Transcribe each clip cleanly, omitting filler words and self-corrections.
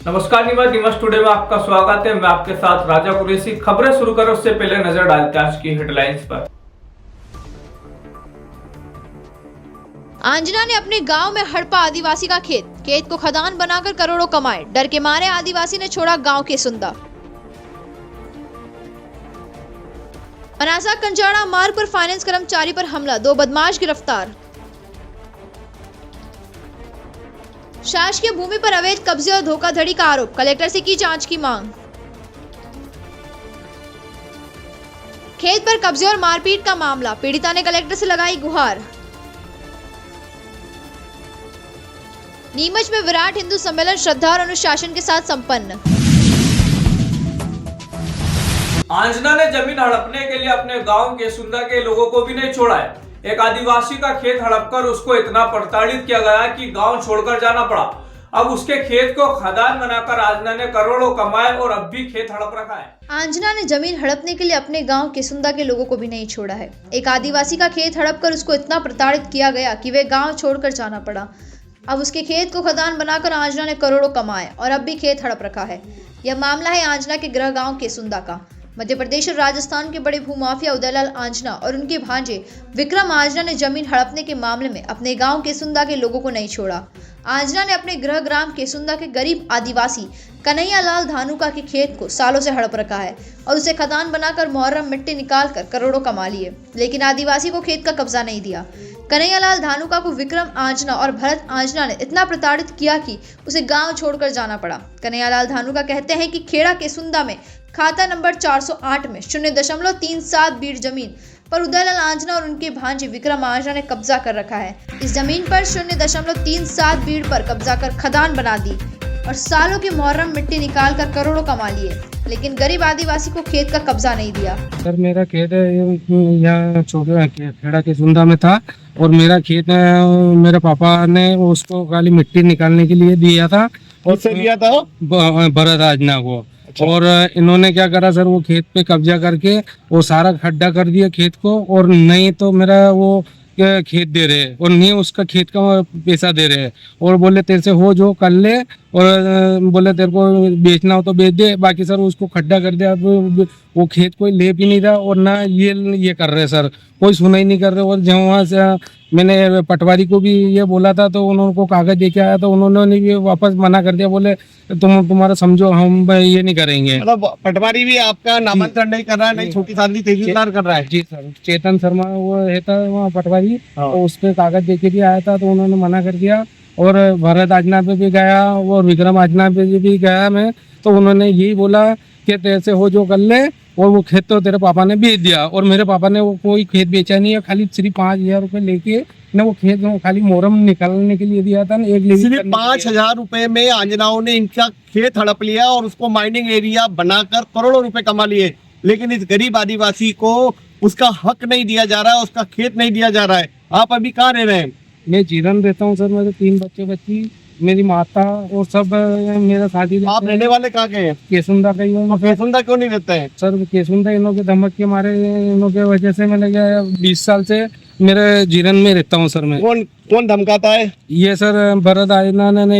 नमस्कार नीमच टुडे में आपका स्वागत है। मैं आपके साथ राजा कुरैशी। खबरें शुरू करें उससे पहले नजर डालते हैं आज की हेडलाइंस पर। आंजना ने अपने गांव में हड़पा आदिवासी का खेत को खदान बनाकर करोड़ों कमाए। डर के मारे आदिवासी ने छोड़ा गांव के सुंदा। मनासा कंजाड़ा मार्ग पर फाइनेंस कर्मचारी पर हमला, 2 बदमाश गिरफ्तार। शासकीय भूमि पर अवैध कब्जे और धोखाधड़ी का आरोप, कलेक्टर से की जांच की मांग। खेत पर कब्जे और मारपीट का मामला, पीड़िता ने कलेक्टर से लगाई गुहार। नीमच में विराट हिंदू सम्मेलन श्रद्धा और अनुशासन के साथ संपन्न। आंजना ने जमीन हड़पने के लिए अपने गांव के सुंदा के लोगों को भी नहीं छोड़ा है। एक आदिवासी का खेत हड़पकर उसको इतना प्रताड़ित किया गया कि गांव छोड़कर जाना पड़ा। अब उसके खेत को खदान बनाकर आंजना ने करोड़ों कमाए और अब भी खेत हड़प रखा है। आंजना ने जमीन हड़पने के लिए अपने गांव केसुंदा के लोगों को भी नहीं छोड़ा है। एक आदिवासी का खेत हड़पकर उसको इतना प्रताड़ित किया गया कि वे गांव छोड़कर जाना पड़ा। अब उसके खेत को खदान बनाकर आंजना ने करोड़ों कमाए और अब भी खेत हड़प रखा है। यह मामला है आंजना के गृह गांव केसुंदा का। मध्य प्रदेश और राजस्थान के बड़े भूमाफिया उदयलाल आंजना और उनके भांजे विक्रम आंजना ने जमीन हड़पने के मामले में अपने गांव केसुंदा के लोगों को नहीं छोड़ा। आंजना ने अपने गृह ग्राम केसुंदा के गरीब आदिवासी कन्हैया लाल धानुका के खेत को सालों से हड़प रखा है और उसे खदान बनाकर मुहर्रम मिट्टी निकालकर करोड़ों कमा लिए, लेकिन आदिवासी को खेत का कब्जा नहीं दिया। कन्हैया लाल धानुका को विक्रम आंजना और भरत आंजना ने इतना प्रताड़ित किया कि उसे गांव छोड़कर जाना पड़ा। कन्हैया लाल धानुका कहते हैं कि खेड़ा केसुंदा में खाता नंबर 408 में 0.37 बीट जमीन पर उदयलाल आंजना और उनके भांजे विक्रम आंजना ने कब्जा कर रखा है। इस जमीन पर 0.37 बीट पर कब्जा कर खदान बना दी और सालों की मुहर्रम मिट्टी निकाल कर करोड़ों कमा लिए, लेकिन गरीब आदिवासी को खेत का कब्जा नहीं दिया। सर मेरा खेत यहाँ खेड़ा केसुंदा में था और मेरा खेत मेरे पापा ने उसको खाली मिट्टी निकालने के लिए दिया था। और से दिया था भरत आंजना को। अच्छा। और इन्होंने क्या करा सर, वो खेत पे कब्जा करके वो सारा खड्डा कर दिया खेत को, और नहीं तो मेरा वो खेत दे रहे और नहीं उसका खेत का पैसा दे रहे और बोले तेरे से हो जो कर ले, और बोले तेरे को बेचना हो तो बेच दे, बाकी सर उसको खड्डा कर दिया। वो खेत कोई ले भी नहीं रहा और ना ये कर रहे सर, कोई सुनाई नहीं कर रहे। और जब वहाँ से मैंने पटवारी को भी ये बोला था तो उनको कागज दे के आया तो उन्होंने भी वापस मना कर दिया, बोले तुम्हारा समझो हम ये नहीं करेंगे। मतलब पटवारी भी आपका नामांतरण नहीं कर रहा है, नहीं छोटी सादगी तहसीलदार कर रहा है। जी सर, चेतन शर्मा वो रहता है वहाँ पटवारी, तो उस पे कागज दे के भी आया था तो उन्होंने मना कर दिया। और भरत आंजना पे भी गया और विक्रम आंजना पे भी गया मैं, तो उन्होंने यही बोला कि तेरे से हो जो कर ले, और वो खेत तो तेरे पापा ने बेच दिया। और मेरे पापा ने वो कोई खेत बेचा नहीं है, खाली सिर्फ 5,000 रुपए लेके ना वो खेत खाली मोहरम निकालने के लिए दिया था ना। सिर्फ 5,000 रुपए में आंजनाओं ने इनका खेत हड़प लिया और उसको माइनिंग एरिया बनाकर करोड़ों रुपए कमा लिए, लेकिन इस गरीब आदिवासी को उसका हक नहीं दिया जा रहा है, उसका खेत नहीं दिया जा रहा है। आप अभी कहाँ रह रहे हैं? मैं जीरन रहता हूँ सर, मेरे 3 बच्ची, मेरी माता और सब मेरा शादी। आप रहने वाले कहाँ के हैं? केसुंदा का ही हूँ। केसुंदा क्यों नहीं रहते हैं सर? केसुंदा इन्हों के धमक के मारे, इन्हों के वजह से मैंने 20 साल से मेरे जीरन में रहता हूँ सर। मैं कौन धमकाता है? ये सर भरत आंजना ने,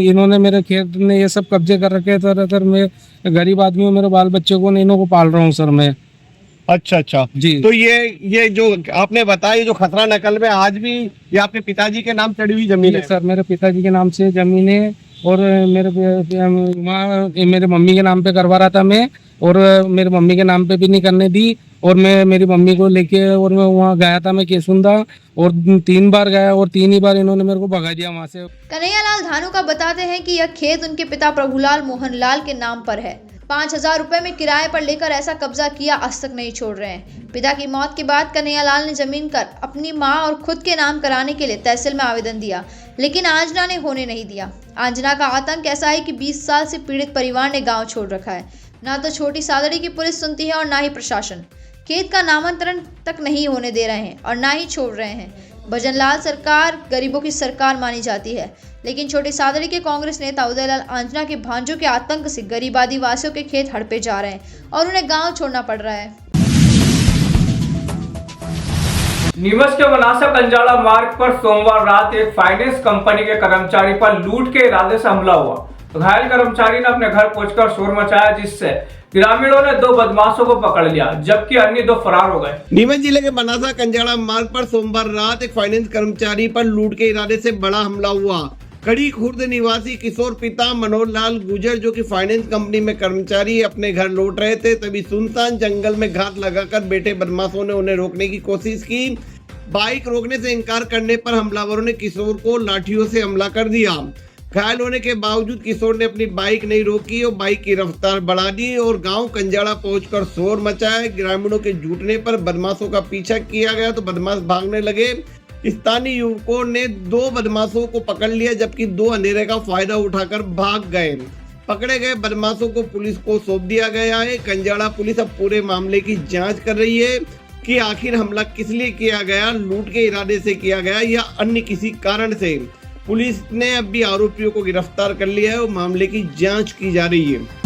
इन्होंने मेरे खेत ने ये सब कब्जे कर रखे सर। मैं गरीब आदमी हूँ, मेरे बाल बच्चे को इन्हों को पाल रहा हूँ सर मैं। अच्छा जी। तो ये जो आपने बताया, जो खसरा नकल में आज भी ये आपके पिताजी के नाम चढ़ी हुई जमीन है? सर मेरे पिताजी के नाम से जमीन है और मेरे मम्मी के नाम पे करवा रहा था मैं, और मेरी मम्मी के नाम पे भी नहीं करने दी। और मैं मेरी मम्मी को लेके और मैं वहाँ गया था मैं केसुंदा, और 3 बार गया और 3 ही बार इन्होंने मेरे को भगा दिया वहाँ से। कन्हैया लाल धानुका बताते हैं कि यह खेत उनके पिता प्रभुलाल मोहन लाल के नाम पर है। 5,000 रुपए में किराए पर लेकर ऐसा कब्जा किया आज तक नहीं छोड़ रहे हैं। पिता की मौत के बाद कन्हैया लाल ने जमीन कर अपनी मां और खुद के नाम कराने के लिए तहसील में आवेदन दिया, लेकिन आंजना ने होने नहीं दिया। आंजना का आतंक ऐसा है कि 20 साल से पीड़ित परिवार ने गांव छोड़ रखा है। ना तो छोटी सादड़ी की पुलिस सुनती है और ना ही प्रशासन। खेत का नामांतरण तक नहीं होने दे रहे हैं और ना ही छोड़ रहे हैं। भजनलाल सरकार गरीबों की सरकार मानी जाती है, लेकिन छोटी सादड़ी के कांग्रेस नेता उदयलाल आंजना के भांजों के आतंक से गरीब आदिवासियों के खेत हड़पे जा रहे हैं और उन्हें गांव छोड़ना पड़ रहा है। नीमच के मनासा कंजाड़ा मार्ग पर सोमवार रात एक फाइनेंस कंपनी के कर्मचारी पर लूट के इरादे से हमला हुआ। घायल कर्मचारी ने अपने घर पहुंचकर शोर मचाया, जिससे ग्रामीणों ने 2 बदमाशों को पकड़ लिया, जबकि अन्य 2 फरार हो गए। नीमच जिले के बनासा कंजाड़ा मार्ग पर सोमवार रात एक फाइनेंस कर्मचारी पर लूट के इरादे से बड़ा हमला हुआ। कड़ी खुर्द निवासी किशोर पिता मनोहर लाल गुजर, जो कि फाइनेंस कंपनी में कर्मचारी, अपने घर लौट रहे थे, तभी सुनसान जंगल में घात लगाकर बैठे बदमाशों ने उन्हें रोकने की कोशिश की। बाइक रोकने से इनकार करने पर हमलावरों ने किशोर को लाठियों से हमला कर दिया। घायल होने के बावजूद किशोर ने अपनी बाइक नहीं रोकी और बाइक की रफ्तार बढ़ा दी और गांव कंजाड़ा पहुंचकर शोर मचाया। ग्रामीणों के जुटने पर बदमाशों का पीछा किया गया तो बदमाश भागने लगे। स्थानीय युवकों ने 2 बदमाशों को पकड़ लिया, जबकि 2 अंधेरे का फायदा उठाकर भाग गए। पकड़े गए बदमाशों को पुलिस को सौंप दिया गया है। कंजाड़ा पुलिस अब पूरे मामले की जांच कर रही है कि आखिर हमला किस लिए किया गया, लूट के इरादे से किया गया या अन्य किसी कारण से। पुलिस ने अब भी आरोपियों को गिरफ्तार कर लिया है और मामले की जांच की जा रही है।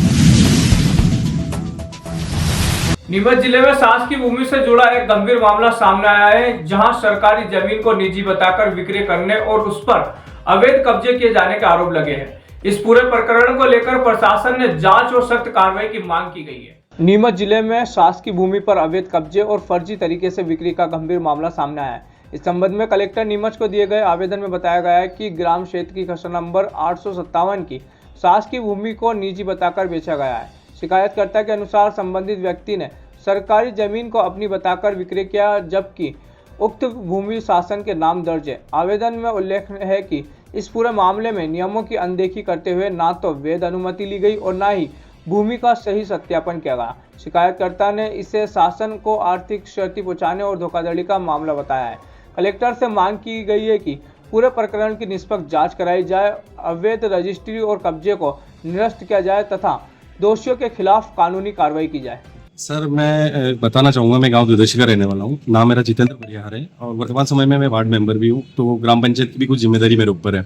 नीमच जिले में शासकीय भूमि से जुड़ा एक गंभीर मामला सामने आया है, जहां सरकारी जमीन को निजी बताकर विक्रय करने और उस पर अवैध कब्जे किए जाने के आरोप लगे हैं। इस पूरे प्रकरण को लेकर प्रशासन ने जांच और सख्त कार्रवाई की मांग की गई है। नीमच जिले में शासकीय भूमि पर अवैध कब्जे और फर्जी तरीके से बिक्री का गंभीर मामला सामने आया है। इस संबंध में कलेक्टर नीमच को दिए गए आवेदन में बताया गया है कि ग्राम क्षेत्र की खसरा नंबर 857 की शासकीय भूमि को निजी बताकर बेचा गया है। शिकायतकर्ता के अनुसार संबंधित व्यक्ति ने सरकारी जमीन को अपनी बताकर विक्रय किया, जबकि उक्त भूमि शासन के नाम दर्ज है। आवेदन में उल्लेख है कि इस पूरे मामले में नियमों की अनदेखी करते हुए ना तो वैध अनुमति ली गई और ना ही भूमि का सही सत्यापन किया गया। शिकायतकर्ता ने इसे शासन को आर्थिक क्षति पहुंचाने और धोखाधड़ी का मामला बताया है। कलेक्टर से मांग की गई है कि पूरे प्रकरण की निष्पक्ष जांच कराई जाए, अवैध रजिस्ट्री और कब्जे को निरस्त किया जाए तथा दोषियों के खिलाफ कानूनी कार्रवाई की जाए। सर, मैं बताना चाहूँगा, मैं गांव दुदशी का रहने वाला हूँ। नाम मेरा जितेंद्र परिहार है और वर्तमान समय में मैं वार्ड मेंबर भी हूँ, तो ग्राम पंचायत की भी कुछ जिम्मेदारी मेरे ऊपर है।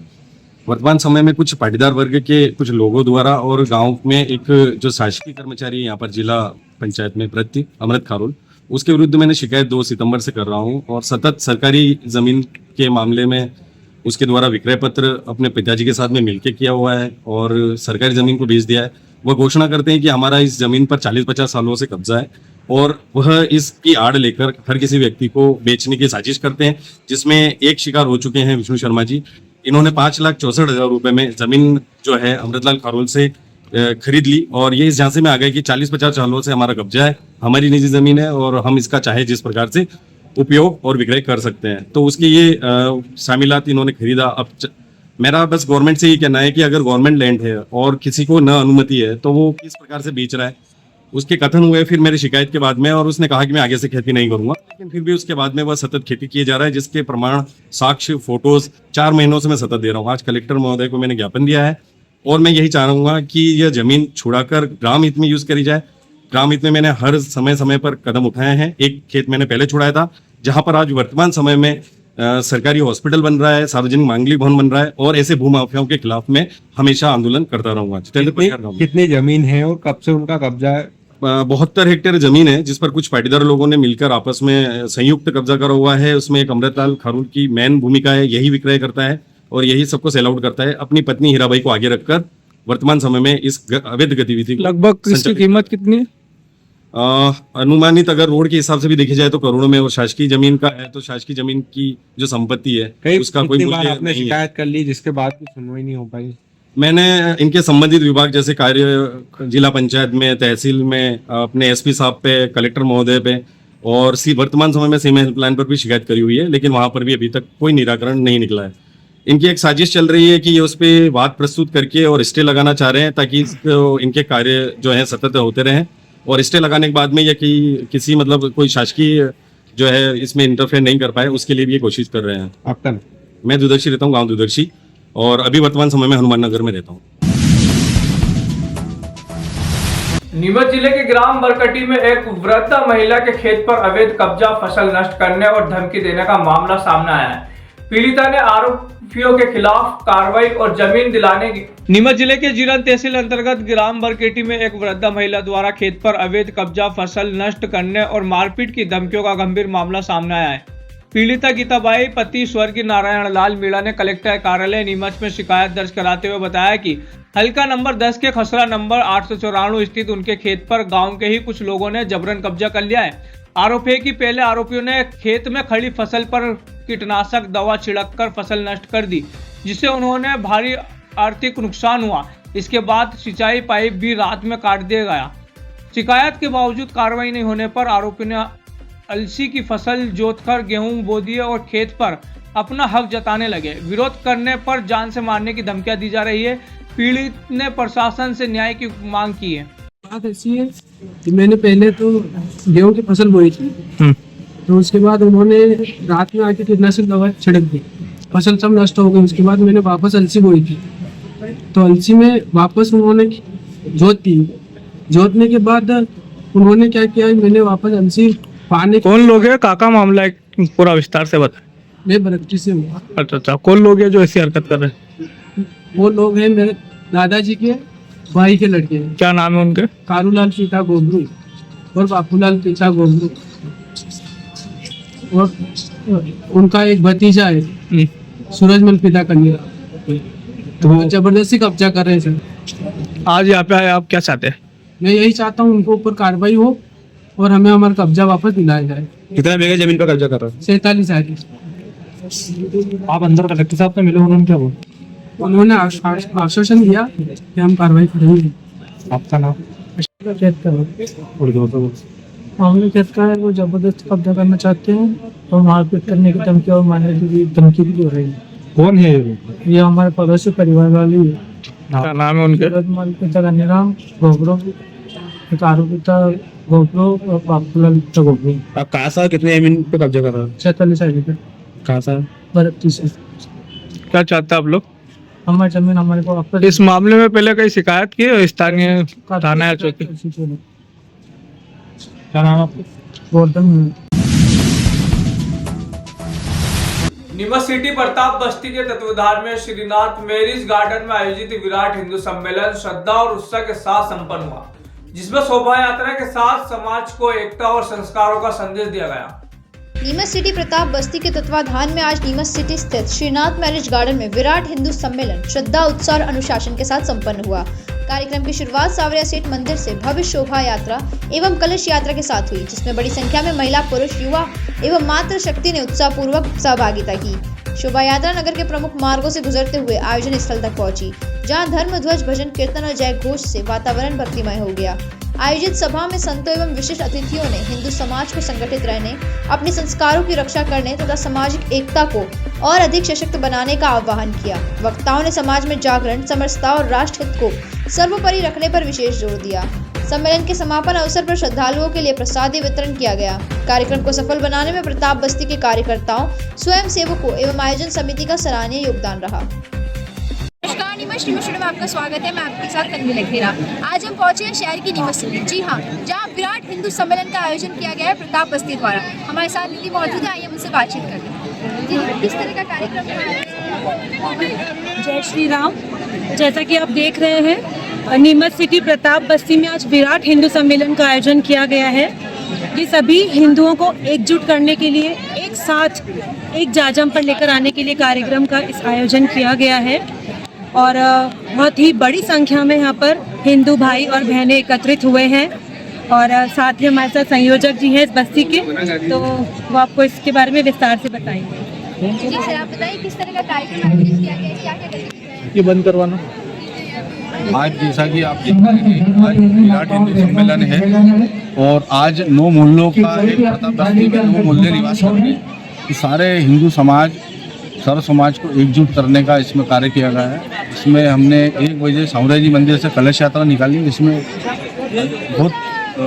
वर्तमान समय में कुछ पाटीदार वर्ग के कुछ लोगों द्वारा और गांव में एक जो शासकीय कर्मचारी यहाँ पर जिला पंचायत में प्रति अमृत खारोल, उसके विरुद्ध मैंने शिकायत 2 सितंबर से कर रहा हूँ और सतत सरकारी जमीन के मामले में उसके द्वारा विक्रय पत्र अपने पिताजी के साथ में मिलकर किया हुआ है और सरकारी जमीन को बेच दिया है। वह घोषणा करते हैं कि हमारा इस जमीन पर 40-50 सालों से कब्जा है और वह इसकी आड़ लेकर हर किसी व्यक्ति को बेचने की साजिश करते हैं, जिसमें एक शिकार हो चुके हैं विष्णु शर्मा जी। इन्होंने 5,64,000 रुपए में जमीन जो है अमृतलाल खारोल से खरीद ली और ये इस झांसे में आ गए कि 40-50 सालों से हमारा कब्जा है, हमारी निजी जमीन है और हम इसका चाहे जिस प्रकार से उपयोग और विक्रय कर सकते हैं। तो उसकी ये शामिलात इन्होंने खरीदा। अब मेरा बस गवर्नमेंट से ये कहना है कि अगर गवर्नमेंट लैंड है और किसी को न अनुमति है तो वो किस प्रकार से बेच रहा है। उसके कथन हुए फिर मेरी शिकायत के बाद में और उसने कहा कि मैं आगे से खेती नहीं करूंगा, लेकिन फिर भी उसके बाद में वह सतत खेती किए जा रहा है, जिसके प्रमाण, साक्ष्य, फोटोज 4 महीनों से मैं सतत दे रहा हूँ। आज कलेक्टर महोदय को मैंने ज्ञापन दिया है और मैं यही चाहूंगा कि यह जमीन छुड़ाकर ग्राम हित में यूज करी जाए। ग्राम हित में मैंने हर समय पर कदम उठाए हैं। एक खेत मैंने पहले छुड़ाया था, जहां पर आज वर्तमान समय में सरकारी हॉस्पिटल बन रहा है, सार्वजनिक मांगली भवन बन रहा है और ऐसे भूमाफियाओं के खिलाफ मैं हमेशा आंदोलन करता रहूंगा। कितनी जमीन है और कब से उनका कब्जा है? 72 हेक्टेयर जमीन है, जिस पर कुछ पाटीदार लोगों ने मिलकर आपस में संयुक्त कब्जा करा हुआ है। उसमें एक अमृतलाल खारोल की मेन भूमिका है, यही विक्रय करता है और यही सबको सेल आउट करता है, अपनी पत्नी हीराबाई को आगे रखकर। वर्तमान समय में इस अवैध गतिविधि लगभग इसकी कीमत कितनी है? अनुमानित अगर रोड के हिसाब से भी देखी जाए तो करोड़ों में, और शासकीय जमीन का है तो शासकीय जमीन की जो संपत्ति है उसका कोई मूल्य आपने शिकायत कर ली जिसके बाद भी सुनवाई नहीं हो पाई? मैंने इनके संबंधित विभाग जैसे कार्य जिला पंचायत में, तहसील में, अपने एसपी साहब पे, कलेक्टर महोदय पे और वर्तमान समय में सीमा हेल्पलाइन पर भी शिकायत करी हुई है, लेकिन वहां पर भी अभी तक कोई निराकरण नहीं निकला है। इनकी एक साजिश चल रही है कि ये उस पर बात प्रस्तुत करके और स्टे लगाना चाह रहे हैं ताकि इनके कार्य जो है सतत होते रहें और स्टे लगाने के बाद में या कि किसी मतलब कोई शासकीय जो है इसमें इंटरफेयर नहीं कर पाए, उसके लिए भी ये कोशिश कर रहे हैं। आपका? मैं दुदर्शी रहता हूँ, गांव दुदर्शी, और अभी वर्तमान समय में हनुमान नगर में रहता हूँ। नीमच जिले के ग्राम बरकटी में एक वृद्ध महिला के खेत पर अवैध कब्जा, फसल नष्ट करने और धमकी देने का मामला सामने आया है। पीड़िता ने आरोपियों के खिलाफ कार्रवाई और जमीन दिलाने की। नीमच जिले के जीरन तहसील अंतर्गत ग्राम बरकेटी में एक वृद्ध महिला द्वारा खेत पर अवैध कब्जा, फसल नष्ट करने और मारपीट की धमकियों का गंभीर मामला सामने आया है। पीड़िता गीताबाई पति स्वर्गीय नारायण लाल मीणा ने कलेक्टर कार्यालय नीमच में शिकायत दर्ज कराते हुए बताया कि हल्का नंबर 10 के खसरा नंबर 894 स्थित उनके खेत पर गांव के ही कुछ लोगों ने जबरन कब्जा कर लिया है। आरोप है कि पहले आरोपियों ने खेत में खड़ी फसल पर कीटनाशक दवा छिड़ककर फसल नष्ट कर दी, जिससे उन्होंने भारी आर्थिक नुकसान हुआ। इसके बाद सिंचाई पाइप भी रात में काट दिया गया। शिकायत के बावजूद कार्रवाई नहीं होने पर आरोपी ने अलसी की फसल जोतकर गेहूं बो दिए और खेत पर अपना हक जताने लगे। विरोध करने पर जान से मारने की धमकियां दी जा रही है। पीड़ित ने प्रशासन से न्याय की मांग की है। बात ऐसी है कि मैंने पहले तो गेहूं की फसल बोई थी, तो उसके बाद उन्होंने रात में आके कीटनाशक दवा छिड़क दी, फसल सब नष्ट हो गई। उसके बाद मैंने वापस अलसी बोई थी, तो अलसी में वापस उन्होंने जोत दी। जोतने के बाद उन्होंने क्या किया, मैंने वापस अलसी पानी। कौन लोग है काका, मामला एक पूरा विस्तार से बताएं। मैं बरकटी से हूँ। अच्छा, कौन लोग है जो ऐसी हरकत कर रहे हैं? वो लोग हैं मेरे दादाजी के भाई के लड़के हैं। क्या नाम है उनके? कारूलाल पिता गोबरू और बापूलाल पिता गोबरू, और उनका एक भतीजा है सूरजमल पिता कन्या। तो जबरदस्ती कब्जा कर रहे थे। आज यहाँ पे आए, आप क्या चाहते हैं? मैं यही चाहता हूँ उनको ऊपर कार्रवाई हो और हमें हमारा कब्जा वापस दिलाया जाए। कितना बीघा जमीन पर कब्जा कर रहा 47 है। है? आप अंदर कलेक्टर साहब से मिले, उन्होंने क्या बोला? उन्होंने आश्वासन दिया कि हम कार्रवाई करेंगे। आपका नाम? खेत का मामले खेत का है, वो जबरदस्ती कब्जा करना चाहते हैं और मारपीट करने की धमकी और मारने की धमकी भी दे रही है। कौन है ये लोग? ये हमारे पड़ोसी परिवार वाले ही है। क्या नाम है उनके? सूरजमल पिता कन्याराम गोबरो, पिता गोबरो और बापूलाल पिता गोबरो। आप कहाँ सा कितने जमीन पे कब्जा कर रहा है? 46 है। कहाँ सा? बरकटी से। क्या चाहते हैं आप लोग? हमारी जमीन हमारे को वापस। इस मामले में पहले कहीं शिकायत की है स्थानीय थाना या चौकी? क्या नाम आपका? गोल्डन। नीमच सिटी प्रताप बस्ती के तत्वाधान में श्रीनाथ मैरिज गार्डन में आयोजित विराट हिंदू सम्मेलन श्रद्धा और उत्साह के साथ संपन्न हुआ, जिसमें शोभा यात्रा के साथ समाज को एकता और संस्कारों का संदेश दिया गया। नीमच सिटी प्रताप बस्ती के तत्वाधान में आज नीमच सिटी स्थित श्रीनाथ मैरिज गार्डन में विराट हिंदू सम्मेलन श्रद्धा उत्साह और अनुशासन के साथ संपन्न हुआ। कार्यक्रम की शुरुआत सावरिया सेठ मंदिर से भव्य शोभा यात्रा एवं कलश यात्रा के साथ हुई, जिसमें बड़ी संख्या में महिला, पुरुष, युवा एवं मातृशक्ति ने उत्साहपूर्वक सहभागिता की। शोभा यात्रा नगर के प्रमुख मार्गों से गुजरते हुए आयोजन स्थल तक पहुंची, जहां धर्म ध्वज, भजन, कीर्तन और जय घोष से वातावरण भक्तिमय हो गया। आयोजित सभा में संतों एवं विशिष्ट अतिथियों ने हिंदू समाज को संगठित रहने, अपने संस्कारों की रक्षा करने तथा सामाजिक एकता को और अधिक सशक्त बनाने का आह्वान किया। वक्ताओं ने समाज में जागरण, समरसता और राष्ट्र हित को सर्वोपरि रखने पर विशेष जोर दिया। सम्मेलन के समापन अवसर पर श्रद्धालुओं के लिए प्रसादी वितरण किया गया। कार्यक्रम को सफल बनाने में प्रताप बस्ती के कार्यकर्ताओं, स्वयं सेवकों एवं आयोजन समिति का सराहनीय योगदान रहा। नमस्कार, नीमच में आपका स्वागत है। मैं आपके साथ तन्वी लखेरा। आज हम पहुंचे हैं शहर की नीमच सिटी, जी हाँ, जहां विराट हिंदू सम्मेलन का आयोजन किया गया है प्रताप बस्ती द्वारा। हमारे साथ दीदी मौजूद है, आइए उनसे बातचीत करते हैं। जी, किस तरह का कार्यक्रम है? जय श्री राम। जैसा कि आप देख रहे हैं, नीमच सिटी प्रताप बस्ती में आज विराट हिंदू सम्मेलन का आयोजन किया गया है। ये सभी हिंदुओं को एकजुट करने के लिए, एक साथ एक जाजम पर लेकर आने के लिए कार्यक्रम का इस आयोजन किया गया है और बहुत ही बड़ी संख्या में यहाँ पर हिंदू भाई और बहनें एकत्रित हुए हैं और साथ ही हमारे साथ संयोजक जी हैं इस बस्ती के, तो वो आपको इसके बारे में विस्तार से बताएंगे। जी सर, आप बताइए किस तरह का कार्यक्रम आयोजित किया गया है, क्या क्या गतिविधियां? ये बंद करवाना। आज जैसा कि आप देख रहे हैं, आज विराट हिंदू सम्मेलन है और आज 9 मोहल्लों का एक प्रताप बस्ती में 9 मोहल्ले निवास करते हैं। सारे हिंदू समाज, सर्व समाज को एकजुट करने का इसमें कार्य किया गया है। इसमें हमने 1 बजे सावरिया जी मंदिर से कलश यात्रा निकाली, जिसमें बहुत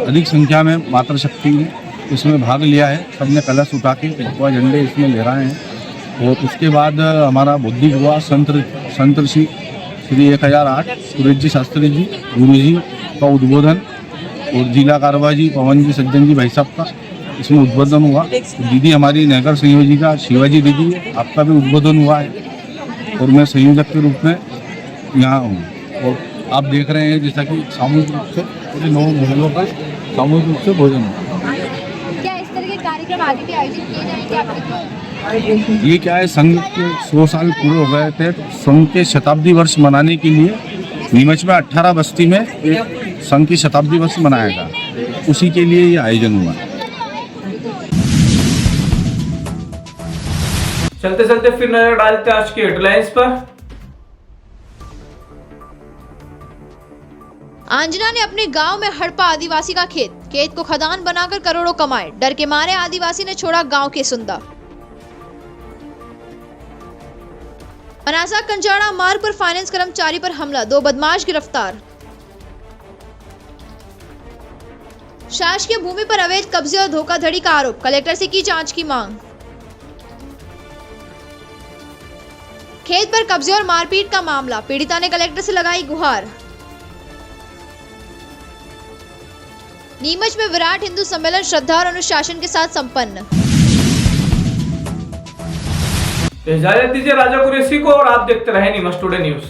अधिक संख्या में मातृशक्ति ने इसमें भाग लिया है। सबने कलश उठा के भगवा झंडे इसमें लहराए हैं और उसके बाद हमारा बौद्धिक हुआ संत श्री 1008 सुरेश जी शास्त्री जी गुरु जी का उद्बोधन और जिला कारवा जी, पवन जी, सज्जन जी भाई साहब का इसमें उद्बोधन हुआ। दीदी हमारी नगर संयोजिका शिवाजी दीदी, आपका भी उद्बोधन हुआ है और मैं संयोजक के रूप में यहाँ हूँ। और आप देख रहे हैं जैसा कि सामूहिक रूप से पूरे 9 मोहल्लों का सामूहिक रूप से भोजन हुआ। क्या इस तरह के कार्यक्रम कार्यक्रम आगे भी आयोजित किए जाएंगे आपके? ये क्या है, संघ के 100 साल पूरे हो गए थे, तो संघ के शताब्दी वर्ष मनाने के लिए नीमच में 18 बस्ती में एक संघ की शताब्दी वर्ष मनाया था, उसी के लिए ये आयोजन हुआ। चलते चलते फिर नजर डालते आज की हेडलाइंस पर। आंजना ने अपने गांव में हड़पा आदिवासी का खेत को खदान बनाकर करोड़ों कमाए, डर के मारे आदिवासी ने छोड़ा गांव के सुंदा। मनासा कंजाड़ा मार्ग पर फाइनेंस कर्मचारी पर हमला, 2 बदमाश गिरफ्तार। शासकीय भूमि पर अवैध कब्जे और धोखाधड़ी का आरोप, कलेक्टर से की जांच की मांग। खेत पर कब्जे और मारपीट का मामला, पीड़िता ने कलेक्टर से लगाई गुहार। नीमच में विराट हिंदू सम्मेलन श्रद्धा और अनुशासन के साथ संपन्न। इजाजत दीजिए राजा कुरैशी को और आप देखते रहे नीमच टुडे न्यूज।